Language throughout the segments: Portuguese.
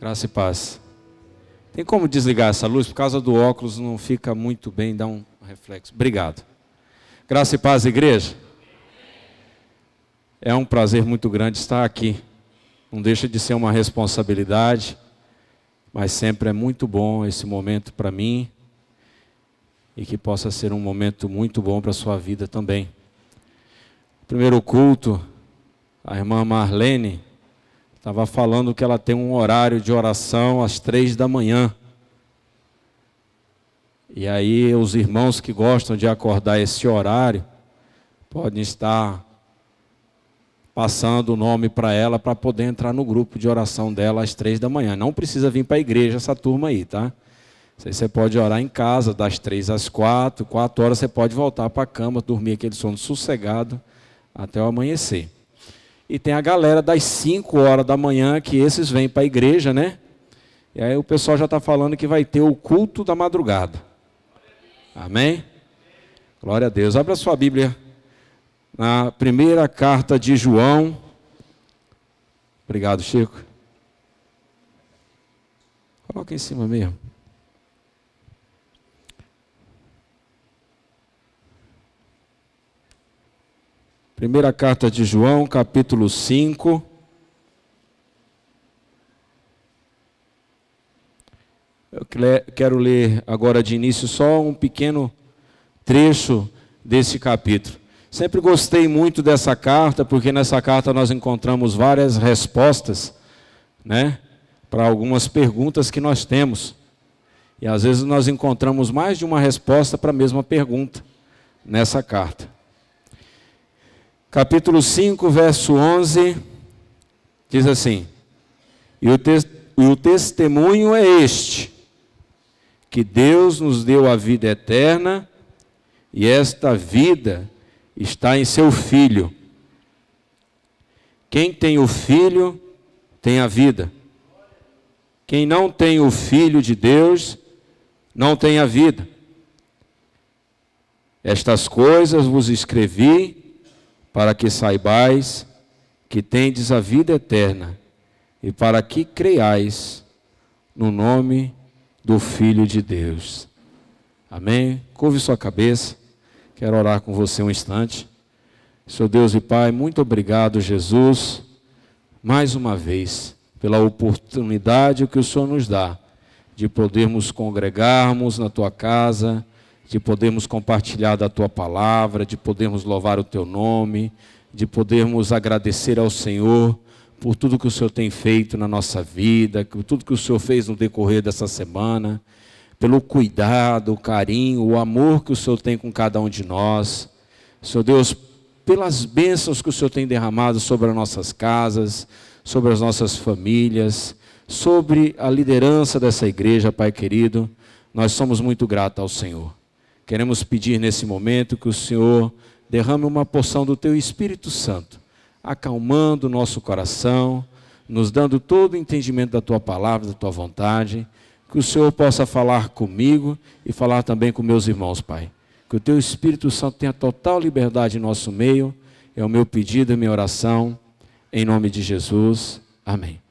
Graça e paz. Tem como desligar essa luz? Por causa do óculos não fica muito bem, dá um reflexo. Obrigado. Graça e paz, igreja. É um prazer muito grande estar aqui. Não deixa de ser uma responsabilidade, mas sempre é muito bom esse momento para mim e que possa ser um momento muito bom para a sua vida também. Primeiro culto, a irmã Marlene estava falando que ela tem um horário de oração às 3 da manhã. E aí os irmãos que gostam de acordar esse horário podem estar passando o nome para ela para poder entrar no grupo de oração dela às 3 da manhã. Não precisa vir para a igreja essa turma aí, tá? Você pode orar em casa das 3 às 4, 4 horas você pode voltar para a cama, dormir aquele sono sossegado até o amanhecer. E tem a galera das 5 horas da manhã, que esses vêm para a igreja, né? E aí o pessoal já está falando que vai ter o culto da madrugada. Amém? Glória a Deus. Abra sua Bíblia na primeira carta de João. Obrigado, Chico. Coloca em cima mesmo. Primeira carta de João, capítulo 5. Eu quero ler agora de início só um pequeno trecho desse capítulo. Sempre gostei muito dessa carta, porque nessa carta nós encontramos várias respostas, né, para algumas perguntas que nós temos. E às vezes nós encontramos mais de uma resposta para a mesma pergunta nessa carta. Capítulo 5, verso 11, diz assim: E o testemunho é este, que Deus nos deu a vida eterna, e esta vida está em seu Filho. Quem tem o Filho, tem a vida. Quem não tem o Filho de Deus, não tem a vida. Estas coisas vos escrevi, para que saibais que tendes a vida eterna, e para que creiais no nome do Filho de Deus. Amém? Curve sua cabeça, quero orar com você um instante. Senhor Deus e Pai, muito obrigado, Jesus, mais uma vez, pela oportunidade que o Senhor nos dá, de podermos congregarmos na Tua casa, de podermos compartilhar da Tua palavra, de podermos louvar o Teu nome, de podermos agradecer ao Senhor por tudo que o Senhor tem feito na nossa vida, por tudo que o Senhor fez no decorrer dessa semana, pelo cuidado, o carinho, o amor que o Senhor tem com cada um de nós. Senhor Deus, pelas bênçãos que o Senhor tem derramado sobre as nossas casas, sobre as nossas famílias, sobre a liderança dessa igreja, Pai querido, nós somos muito gratos ao Senhor. Queremos pedir nesse momento que o Senhor derrame uma porção do Teu Espírito Santo, acalmando o nosso coração, nos dando todo o entendimento da Tua palavra, da Tua vontade, que o Senhor possa falar comigo e falar também com meus irmãos, Pai. Que o Teu Espírito Santo tenha total liberdade em nosso meio, é o meu pedido e minha oração, em nome de Jesus. Amém.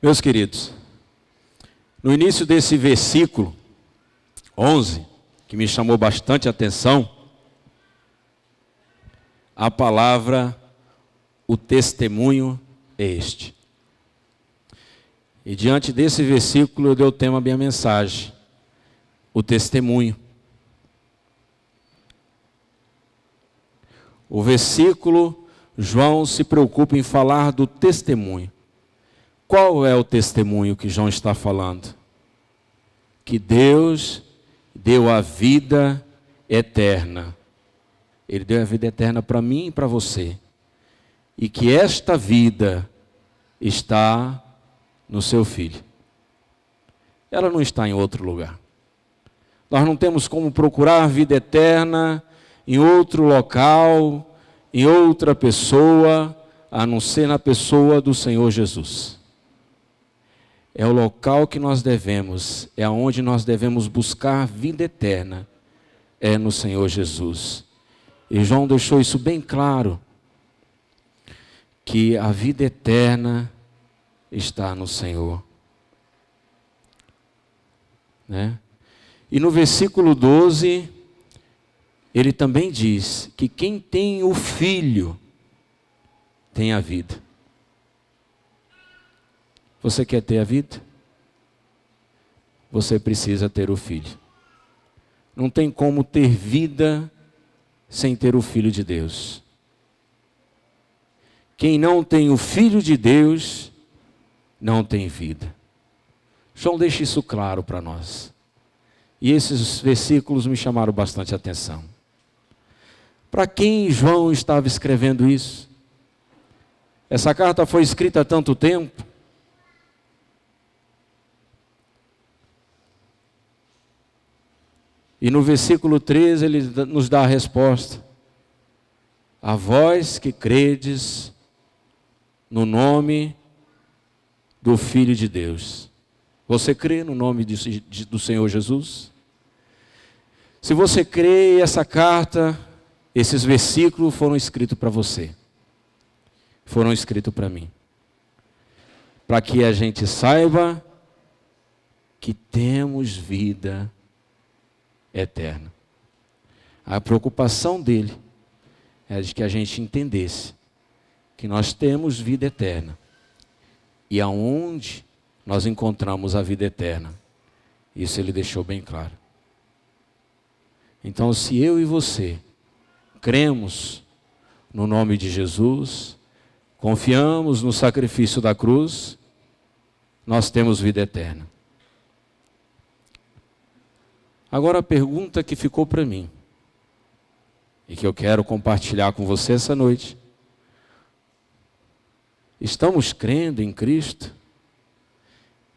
Meus queridos, no início desse versículo 11, que me chamou bastante atenção, a palavra, o testemunho é este. E diante desse versículo eu dei o tema à minha mensagem, o testemunho. O versículo, João se preocupa em falar do testemunho. Qual é o testemunho que João está falando? Que Deus deu a vida eterna. Ele deu a vida eterna para mim e para você. E que esta vida está no seu Filho. Ela não está em outro lugar. Nós não temos como procurar a vida eterna em outro local, em outra pessoa, a não ser na pessoa do Senhor Jesus. é o local que nós devemos, é aonde nós devemos buscar vida eterna, é no Senhor Jesus. E João deixou isso bem claro, que a vida eterna está no Senhor. Né? E no versículo 12, ele também diz que quem tem o Filho tem a vida. Você quer ter a vida? Você precisa ter o Filho. Não tem como ter vida sem ter o Filho de Deus. Quem não tem o Filho de Deus, não tem vida. João deixa isso claro para nós. E esses versículos me chamaram bastante atenção. Para quem João estava escrevendo isso? Essa carta foi escrita há tanto tempo. E no versículo 13 ele nos dá a resposta. A vós que credes no nome do Filho de Deus. Você crê no nome do Senhor Jesus? Se você crê, essa carta, esses versículos foram escritos para você. Foram escritos para mim. Para que a gente saiba que temos vida eterna. A preocupação dele é de que a gente entendesse que nós temos vida eterna. E aonde nós encontramos a vida eterna? Isso ele deixou bem claro. Então, se eu e você cremos no nome de Jesus, confiamos no sacrifício da cruz, nós temos vida eterna. Agora a pergunta que ficou para mim, e que eu quero compartilhar com você essa noite. Estamos crendo em Cristo?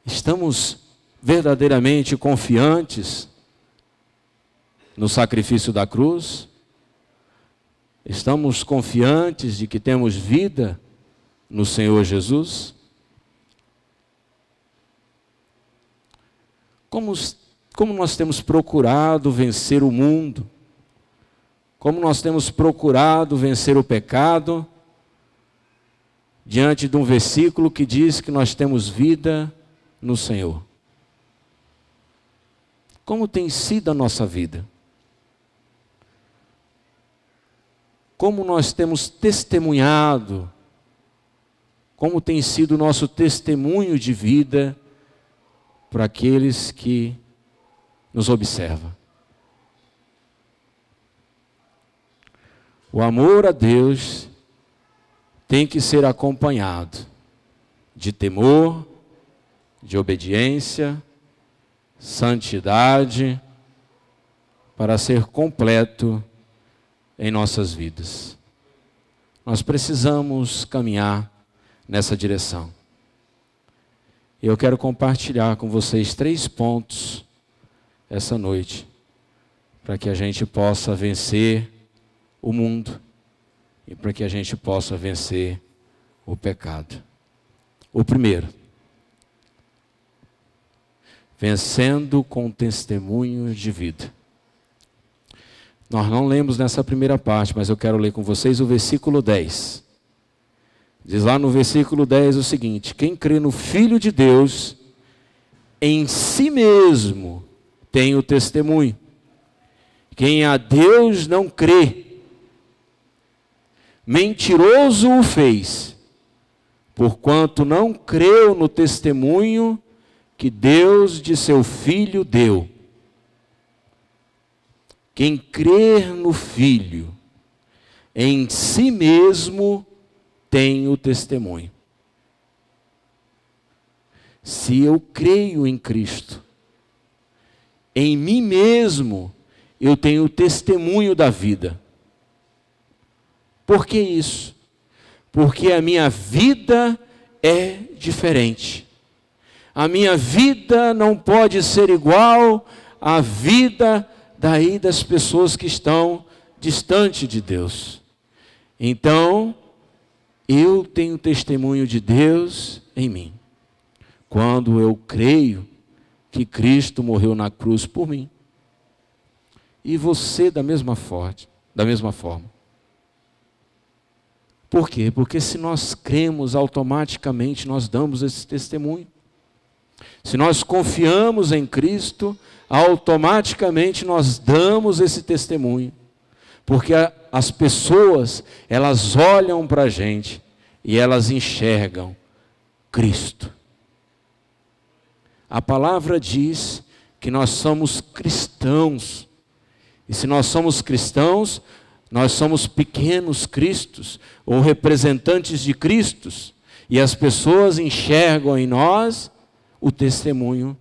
Estamos verdadeiramente confiantes no sacrifício da cruz? Estamos confiantes de que temos vida no Senhor Jesus? Como nós temos procurado vencer o mundo? Como nós temos procurado vencer o pecado? Diante de um versículo que diz que nós temos vida no Senhor. Como tem sido a nossa vida? Como nós temos testemunhado? Como tem sido o nosso testemunho de vida para aqueles que nos observam? O amor a Deus tem que ser acompanhado de temor, de obediência, santidade, para ser completo em nossas vidas. Nós precisamos caminhar nessa direção. Eu quero compartilhar com vocês 3 pontos essa noite, para que a gente possa vencer o mundo e para que a gente possa vencer o pecado. O primeiro, vencendo com testemunho de vida. Nós não lemos nessa primeira parte, mas eu quero ler com vocês o versículo 10. Diz lá no versículo 10 o seguinte: quem crê no Filho de Deus, em si mesmo tem o testemunho. Quem a Deus não crê, mentiroso o fez, porquanto não creu no testemunho que Deus de seu Filho deu. Quem crer no Filho, em si mesmo tem o testemunho. Se eu creio em Cristo, em mim mesmo eu tenho o testemunho da vida. Por que isso? Porque a minha vida é diferente. A minha vida não pode ser igual à vida das pessoas que estão distante de Deus. Então, eu tenho testemunho de Deus em mim. quando eu creio que Cristo morreu na cruz por mim. E você da mesma forma. Por quê? Porque se nós cremos, automaticamente nós damos esse testemunho. Se nós confiamos em Cristo, automaticamente nós damos esse testemunho. Porque as pessoas, elas olham para a gente e elas enxergam Cristo. A palavra diz que nós somos cristãos. E se nós somos cristãos, nós somos pequenos cristos, ou representantes de Cristos. E as pessoas enxergam em nós o testemunho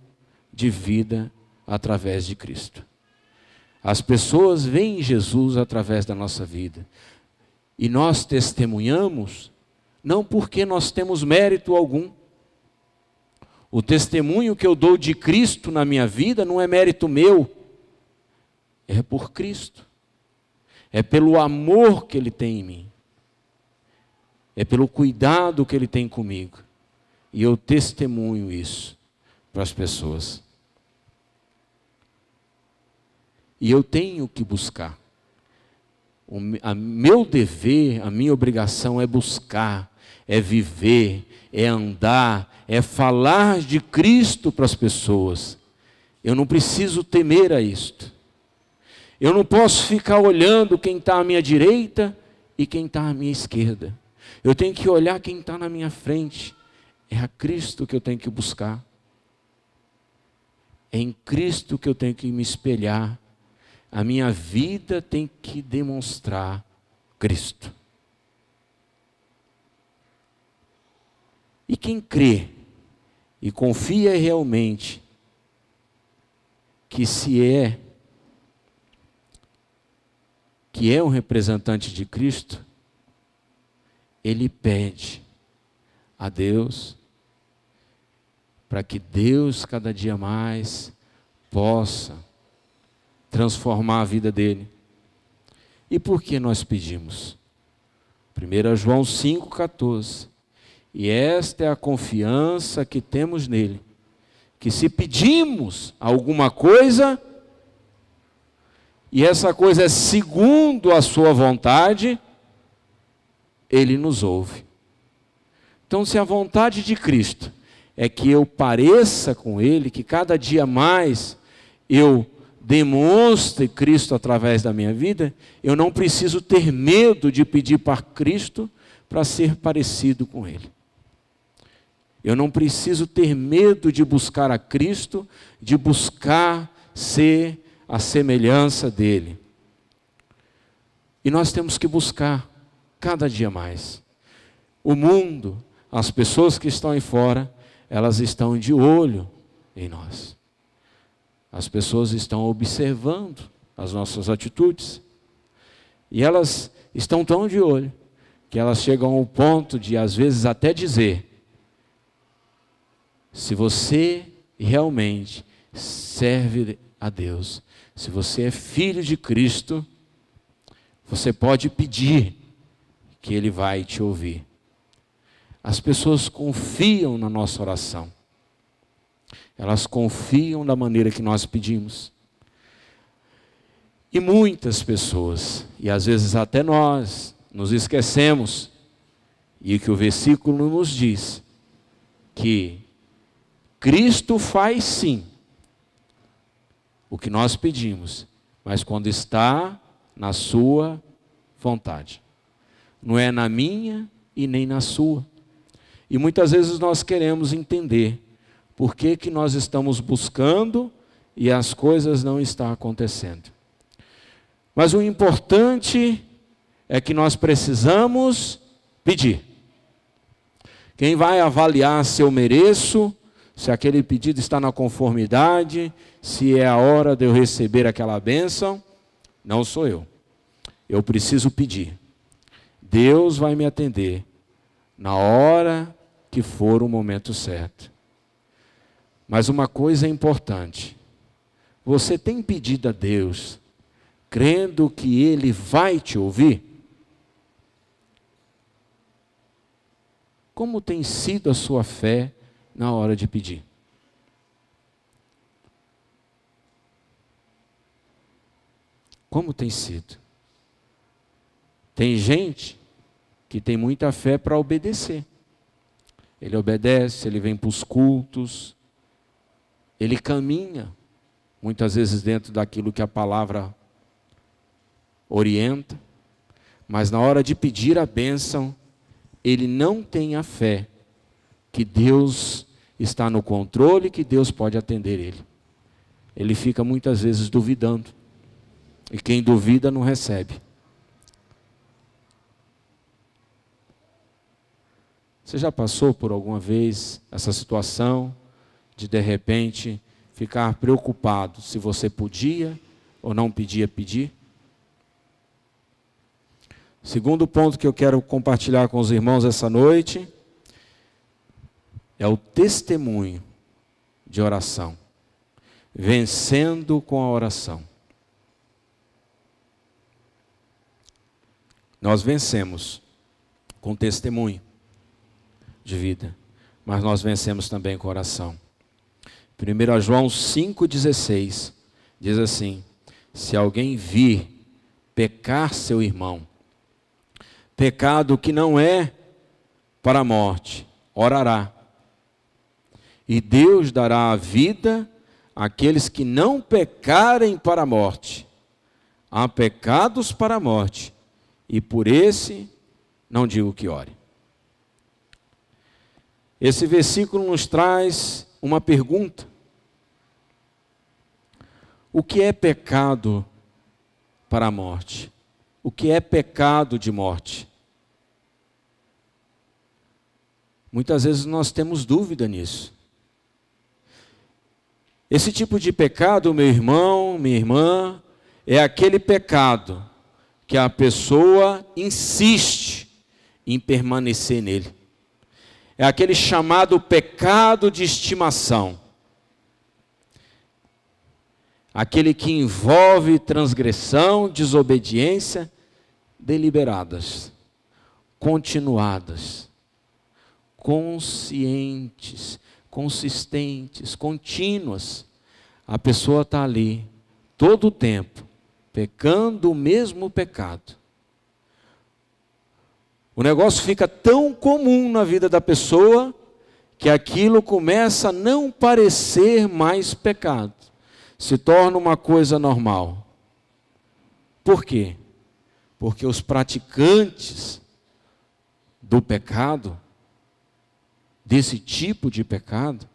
de vida através de Cristo. As pessoas veem Jesus através da nossa vida. E nós testemunhamos, não porque nós temos mérito algum. O testemunho que eu dou de Cristo na minha vida não é mérito meu, é por Cristo. É pelo amor que Ele tem em mim. É pelo cuidado que Ele tem comigo. E eu testemunho isso para as pessoas. E eu tenho que buscar. Meu dever, a minha obrigação é buscar, é viver, é andar, é falar de Cristo para as pessoas. Eu não preciso temer a isto. Eu não posso ficar olhando quem está à minha direita e quem está à minha esquerda. Eu tenho que olhar quem está na minha frente. É a Cristo que eu tenho que buscar. É em Cristo que eu tenho que me espelhar. A minha vida tem que demonstrar Cristo. E quem crê e confia realmente que é um representante de Cristo, ele pede a Deus para que Deus cada dia mais possa transformar a vida dele. E por que nós pedimos? 1 João 5,14. E esta é a confiança que temos nele, que se pedimos alguma coisa, e essa coisa é segundo a sua vontade, Ele nos ouve. Então, se a vontade de Cristo é que eu pareça com Ele, que cada dia mais eu demonstre Cristo através da minha vida, eu não preciso ter medo de pedir para Cristo para ser parecido com Ele. Eu não preciso ter medo de buscar a Cristo, de buscar ser a semelhança dEle. E nós temos que buscar cada dia mais. O mundo, as pessoas que estão aí fora, elas estão de olho em nós. As pessoas estão observando as nossas atitudes. E elas estão tão de olho, que elas chegam ao ponto de, às vezes, até dizer: se você realmente serve a Deus, se você é filho de Cristo, você pode pedir que Ele vai te ouvir. As pessoas confiam na nossa oração. Elas confiam da maneira que nós pedimos. E muitas pessoas, e às vezes até nós, nos esquecemos, e que o versículo nos diz, que Cristo faz sim o que nós pedimos, mas quando está na sua vontade. Não é na minha e nem na sua. E muitas vezes nós queremos entender por que nós estamos buscando e as coisas não estão acontecendo. Mas o importante é que nós precisamos pedir. Quem vai avaliar se eu mereço, se aquele pedido está na conformidade, se é a hora de eu receber aquela bênção, não sou eu. Eu preciso pedir. Deus vai me atender na hora que for o momento certo. Mas uma coisa é importante. Você tem pedido a Deus, crendo que Ele vai te ouvir? Como tem sido a sua fé na hora de pedir. Como tem sido? Tem gente que tem muita fé para obedecer. Ele obedece, ele vem para os cultos, ele caminha, muitas vezes dentro daquilo que a palavra orienta, mas na hora de pedir a bênção, ele não tem a fé que Deus está no controle, que Deus pode atender ele. Ele fica muitas vezes duvidando, e quem duvida não recebe. Você já passou por alguma vez essa situação de repente ficar preocupado se você podia ou não podia pedir? Segundo ponto que eu quero compartilhar com os irmãos essa noite é o testemunho de oração, vencendo com a oração. Nós vencemos com testemunho de vida, mas nós vencemos também com oração. 1 João 5,16 diz assim: se alguém vir pecar seu irmão, pecado que não é para a morte, orará, e Deus dará a vida àqueles que não pecarem para a morte. Há pecados para a morte, e por esse não digo que ore. Esse versículo nos traz uma pergunta: o que é pecado para a morte? O que é pecado de morte? Muitas vezes nós temos dúvida nisso. Esse tipo de pecado, meu irmão, minha irmã, é aquele pecado que a pessoa insiste em permanecer nele. É aquele chamado pecado de estimação. Aquele que envolve transgressão, desobediência deliberadas, continuadas, conscientes, consistentes, contínuas. A pessoa está ali todo o tempo, pecando o mesmo pecado. O negócio fica tão comum na vida da pessoa que aquilo começa a não parecer mais pecado. Se torna uma coisa normal. Por quê? Porque os praticantes do pecado, desse tipo de pecado,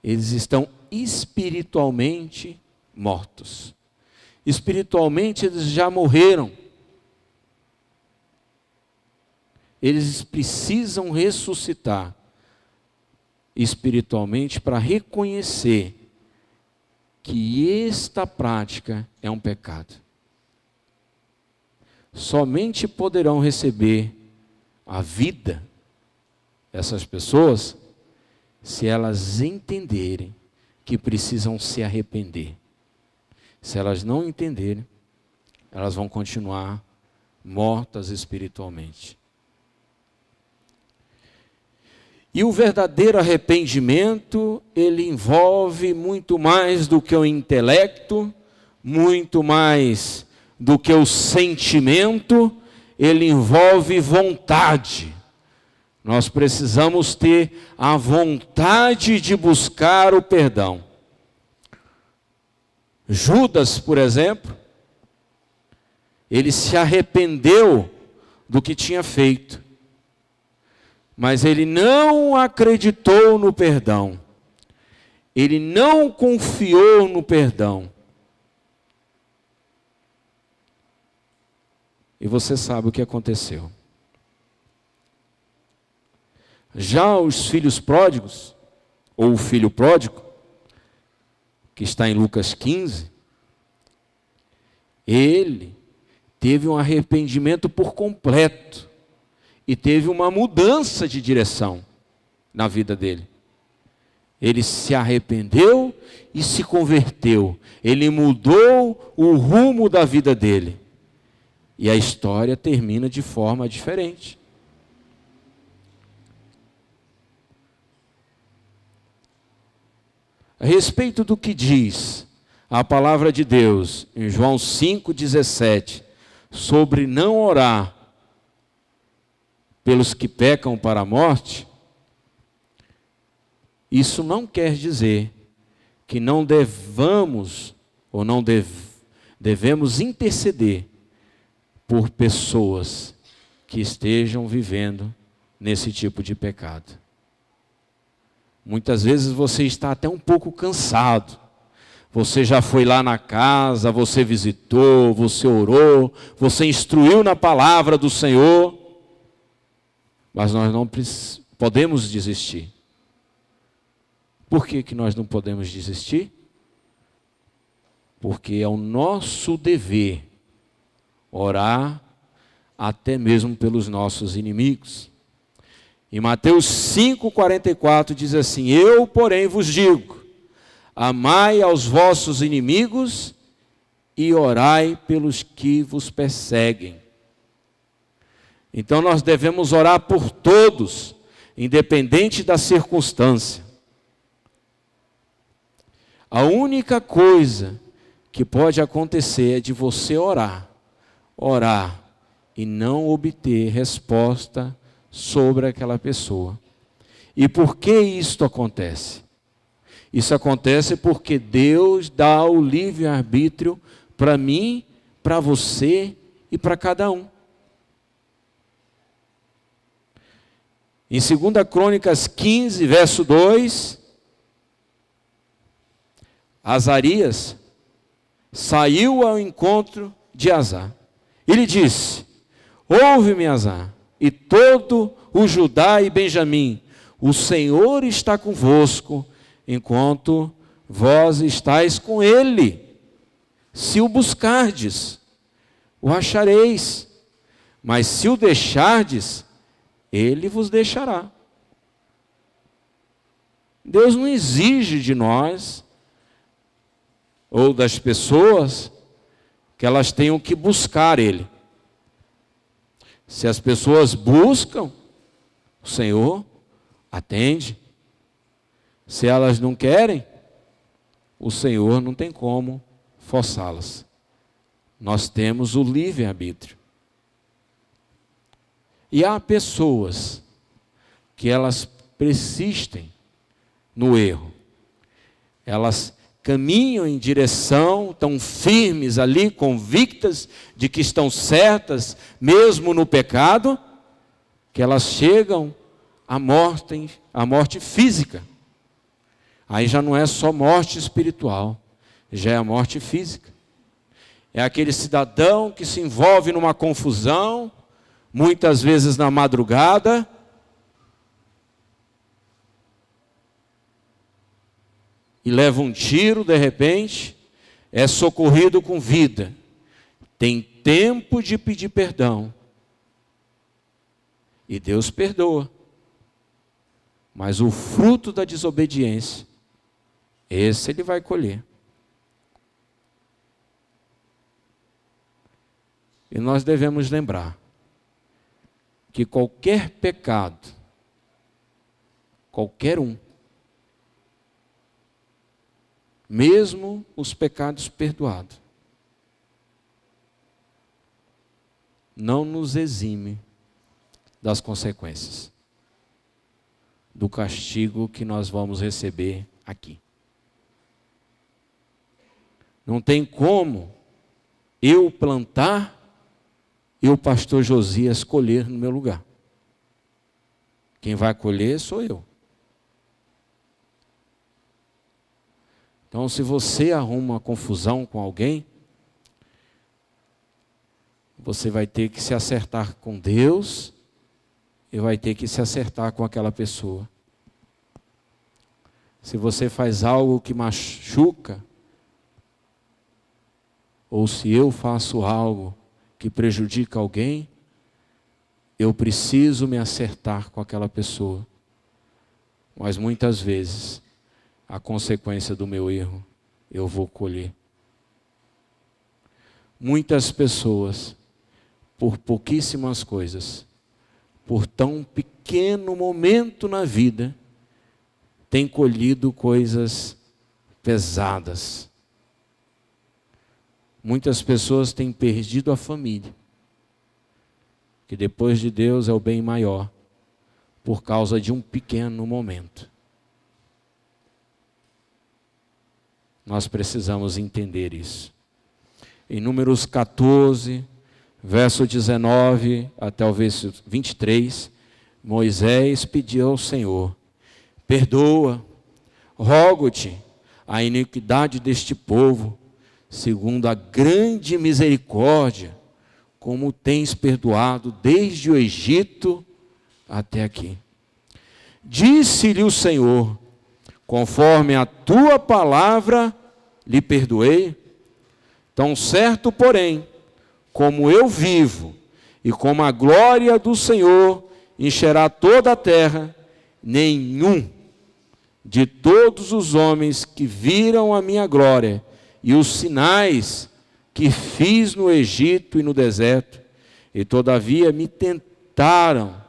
eles estão espiritualmente mortos. Espiritualmente eles já morreram. Eles precisam ressuscitar espiritualmente para reconhecer que esta prática é um pecado. Somente poderão receber a vida essas pessoas se elas entenderem que precisam se arrepender. Se elas não entenderem, elas vão continuar mortas espiritualmente. E o verdadeiro arrependimento, ele envolve muito mais do que o intelecto, muito mais do que o sentimento, ele envolve vontade. Nós precisamos ter a vontade de buscar o perdão. Judas, por exemplo, ele se arrependeu do que tinha feito. Mas ele não acreditou no perdão. Ele não confiou no perdão. E você sabe o que aconteceu. Já os filhos pródigos, ou o filho pródigo, que está em Lucas 15, ele teve um arrependimento por completo. E teve uma mudança de direção na vida dele. Ele se arrependeu e se converteu. Ele mudou o rumo da vida dele. E a história termina de forma diferente. A respeito do que diz a palavra de Deus em João 5,17, sobre não orar pelos que pecam para a morte, isso não quer dizer que não devamos ou não devemos interceder por pessoas que estejam vivendo nesse tipo de pecado. Muitas vezes você está até um pouco cansado. Você já foi lá na casa, você visitou, você orou, você instruiu na palavra do Senhor, mas nós não podemos desistir. Por que nós não podemos desistir? Porque é o nosso dever orar até mesmo pelos nossos inimigos. Em Mateus 5,44 diz assim: eu, porém, vos digo, amai aos vossos inimigos e orai pelos que vos perseguem. Então nós devemos orar por todos, independente da circunstância. A única coisa que pode acontecer é de você orar e não obter resposta sobre aquela pessoa. E por que isto acontece? Isso acontece porque Deus dá o livre-arbítrio para mim, para você e para cada um. Em 2 Crônicas 15, verso 2, Azarias saiu ao encontro de Azar. Ele disse: ouve-me, Azar, e todo o Judá e Benjamim, o Senhor está convosco, enquanto vós estáis com ele. Se o buscardes, o achareis, mas se o deixardes, ele vos deixará. Deus não exige de nós, ou das pessoas, que elas tenham que buscar ele. Se as pessoas buscam, o Senhor atende. Se elas não querem, o Senhor não tem como forçá-las. Nós temos o livre-arbítrio. E há pessoas que elas persistem no erro. Elas caminham em direção, tão firmes ali, convictas de que estão certas, mesmo no pecado, que elas chegam à morte física. Aí já não é só morte espiritual, já é a morte física. É aquele cidadão que se envolve numa confusão, muitas vezes na madrugada, e leva um tiro, de repente, é socorrido com vida. Tem tempo de pedir perdão. E Deus perdoa. Mas o fruto da desobediência, esse ele vai colher. E nós devemos lembrar que qualquer pecado, qualquer um, mesmo os pecados perdoados, não nos exime das consequências, do castigo que nós vamos receber aqui. Não tem como eu plantar e o pastor Josias colher no meu lugar. Quem vai colher sou eu. Então, se você arruma uma confusão com alguém, você vai ter que se acertar com Deus e vai ter que se acertar com aquela pessoa. Se você faz algo que machuca, ou se eu faço algo que prejudica alguém, eu preciso me acertar com aquela pessoa. Mas muitas vezes, a consequência do meu erro, eu vou colher. Muitas pessoas, por pouquíssimas coisas, por tão pequeno momento na vida, têm colhido coisas pesadas. Muitas pessoas têm perdido a família, que depois de Deus é o bem maior, por causa de um pequeno momento. Nós precisamos entender isso. Em Números 14, verso 19 até o verso 23, Moisés pediu ao Senhor: perdoa, rogo-te, a iniquidade deste povo, segundo a grande misericórdia, como tens perdoado desde o Egito até aqui. Disse-lhe o Senhor: conforme a tua palavra lhe perdoei. Tão certo, porém, como eu vivo, e como a glória do Senhor encherá toda a terra, nenhum de todos os homens que viram a minha glória e os sinais que fiz no Egito e no deserto, e todavia me tentaram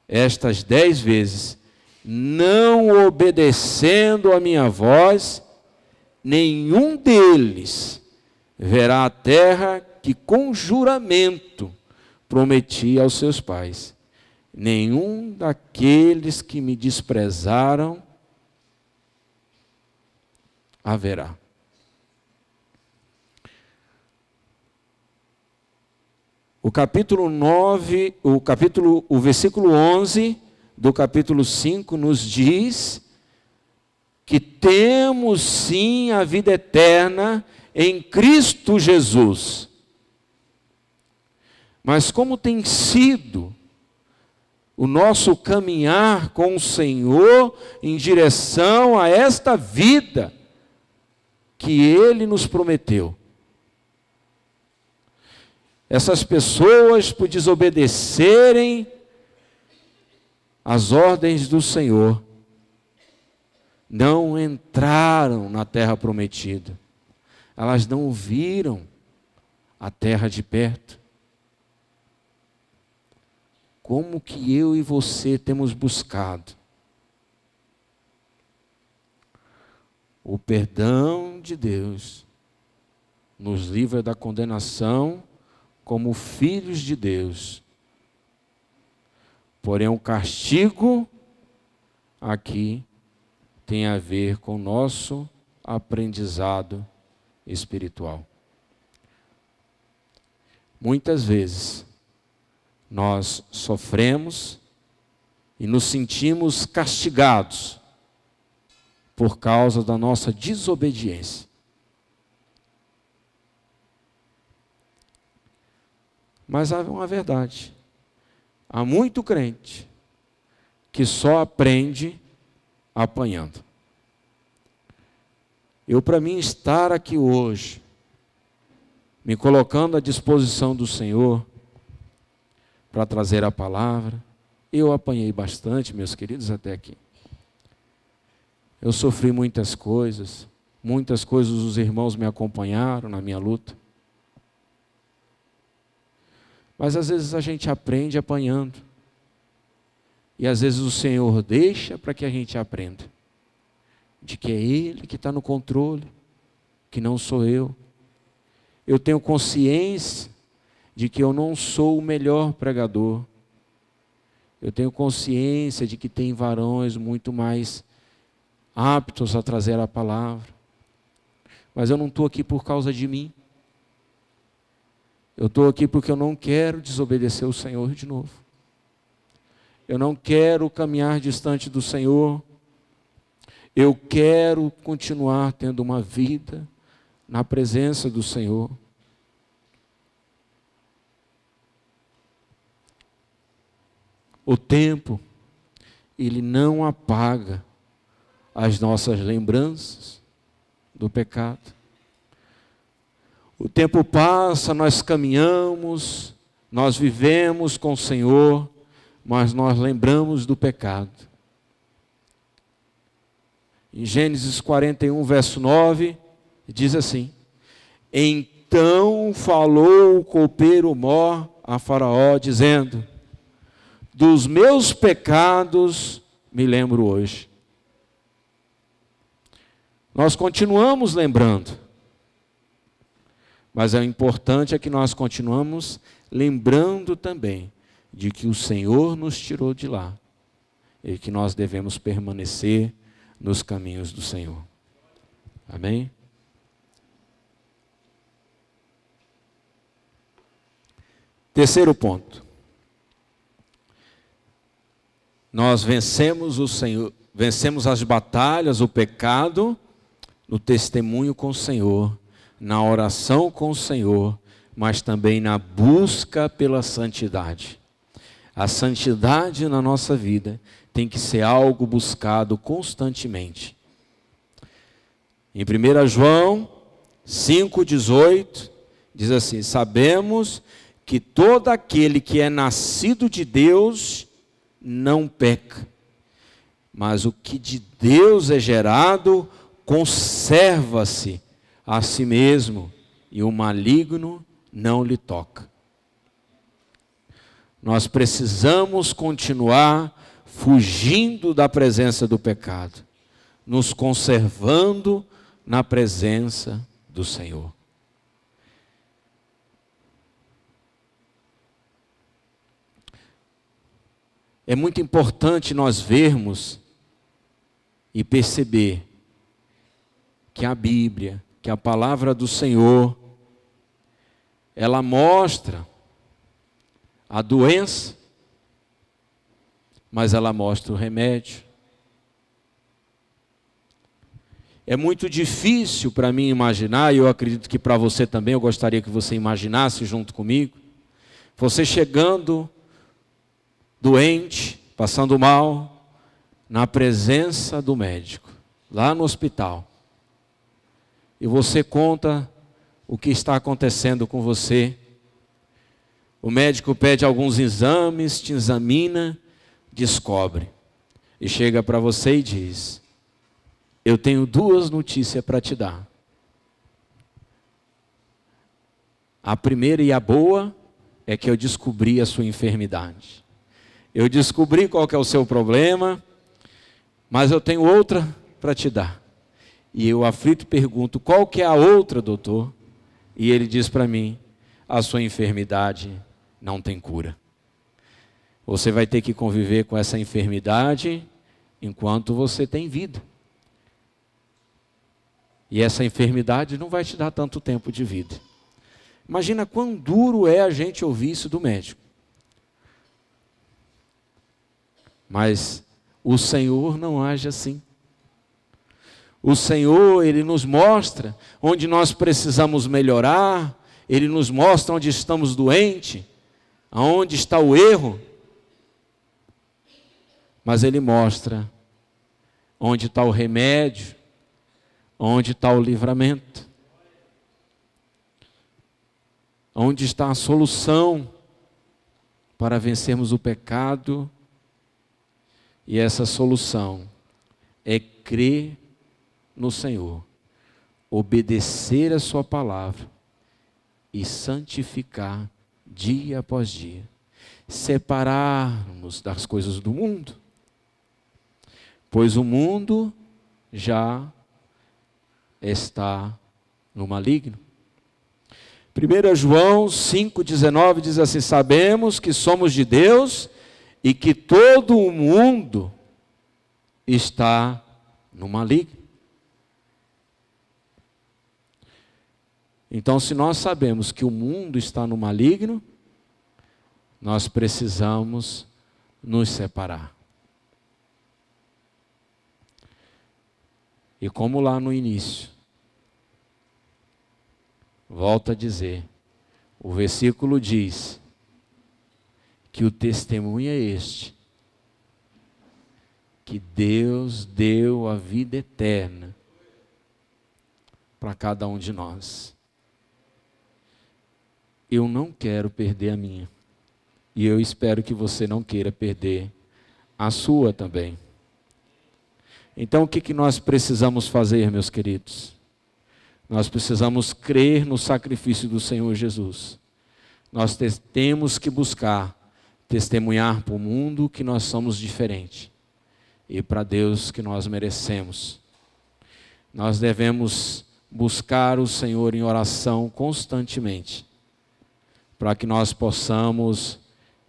estas 10 vezes, não obedecendo a minha voz, nenhum deles verá a terra que com juramento prometi aos seus pais. Nenhum daqueles que me desprezaram haverá. O versículo 11 do capítulo 5 nos diz que temos sim a vida eterna em Cristo Jesus. Mas como tem sido o nosso caminhar com o Senhor em direção a esta vida que Ele nos prometeu? Essas pessoas, por desobedecerem as ordens do Senhor, não entraram na terra prometida. Elas não viram a terra de perto. Como que eu e você temos buscado o perdão de Deus, nos livra da condenação como filhos de Deus. Porém, o castigo aqui tem a ver com o nosso aprendizado espiritual. Muitas vezes, nós sofremos e nos sentimos castigados por causa da nossa desobediência. Mas há uma verdade. Há muito crente que só aprende apanhando. Para mim, estar aqui hoje, me colocando à disposição do Senhor, para trazer a palavra, eu apanhei bastante, meus queridos, até aqui. Eu sofri muitas coisas os irmãos me acompanharam na minha luta. Mas às vezes a gente aprende apanhando. E às vezes o Senhor deixa para que a gente aprenda. De que é Ele que está no controle, que não sou eu. Eu tenho consciência de que eu não sou o melhor pregador. Eu tenho consciência de que tem varões muito mais aptos a trazer a palavra. Mas eu não estou aqui por causa de mim. Eu estou aqui porque eu não quero desobedecer o Senhor de novo. Eu não quero caminhar distante do Senhor. Eu quero continuar tendo uma vida na presença do Senhor. O tempo, ele não apaga as nossas lembranças do pecado. O tempo passa, nós caminhamos, nós vivemos com o Senhor, mas nós lembramos do pecado. Em Gênesis 41, verso 9, diz assim: então falou o copeiro mor a Faraó, dizendo: dos meus pecados me lembro hoje. Nós continuamos lembrando, mas o importante é que nós continuamos lembrando também de que o Senhor nos tirou de lá e que nós devemos permanecer nos caminhos do Senhor. Amém? Terceiro ponto. Nós vencemos o Senhor, vencemos as batalhas, o pecado, no testemunho com o Senhor, na oração com o Senhor, mas também na busca pela santidade. A santidade na nossa vida tem que ser algo buscado constantemente. Em 1 João 5,18, diz assim: sabemos que todo aquele que é nascido de Deus não peca, mas o que de Deus é gerado conserva-se a si mesmo, e o maligno não lhe toca. Nós precisamos continuar fugindo da presença do pecado, nos conservando na presença do Senhor. É muito importante nós vermos e perceber que a Bíblia, que a palavra do Senhor, ela mostra a doença, mas ela mostra o remédio. É muito difícil para mim imaginar, e eu acredito que para você também, eu gostaria que você imaginasse junto comigo, você chegando doente, passando mal, na presença do médico, lá no hospital. E você conta o que está acontecendo com você. O médico pede alguns exames, te examina, descobre. E chega para você e diz: eu tenho duas notícias para te dar. A primeira e a boa é que eu descobri a sua enfermidade. Eu descobri qual que é o seu problema, mas eu tenho outra para te dar. E eu, aflito, pergunto: qual que é a outra, doutor? E ele diz para mim: a sua enfermidade não tem cura. Você vai ter que conviver com essa enfermidade enquanto você tem vida. E essa enfermidade não vai te dar tanto tempo de vida. Imagina quão duro é a gente ouvir isso do médico. Mas o Senhor não age assim. O Senhor, Ele nos mostra onde nós precisamos melhorar, Ele nos mostra onde estamos doentes, aonde está o erro, mas Ele mostra onde está o remédio, onde está o livramento, onde está a solução para vencermos o pecado. E essa solução é crer no Senhor, obedecer a sua palavra e santificar dia após dia, separar-nos das coisas do mundo, pois o mundo já está no maligno. 1 João 5,19 diz assim: sabemos que somos de Deus e que todo o mundo está no maligno. Então, se nós sabemos que o mundo está no maligno, nós precisamos nos separar. E como lá no início, volto a dizer, o versículo diz que o testemunho é este: que Deus deu a vida eterna para cada um de nós. Eu não quero perder a minha, e eu espero que você não queira perder a sua também. Então o que nós precisamos fazer, meus queridos? Nós precisamos crer no sacrifício do Senhor Jesus. Nós temos que buscar testemunhar para o mundo que nós somos diferentes e para Deus que nós merecemos. Nós devemos buscar o Senhor em oração constantemente, para que nós possamos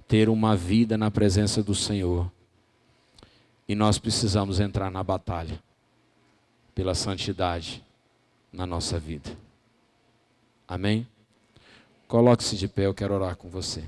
ter uma vida na presença do Senhor. E nós precisamos entrar na batalha pela santidade na nossa vida. Amém? Coloque-se de pé, eu quero orar com você.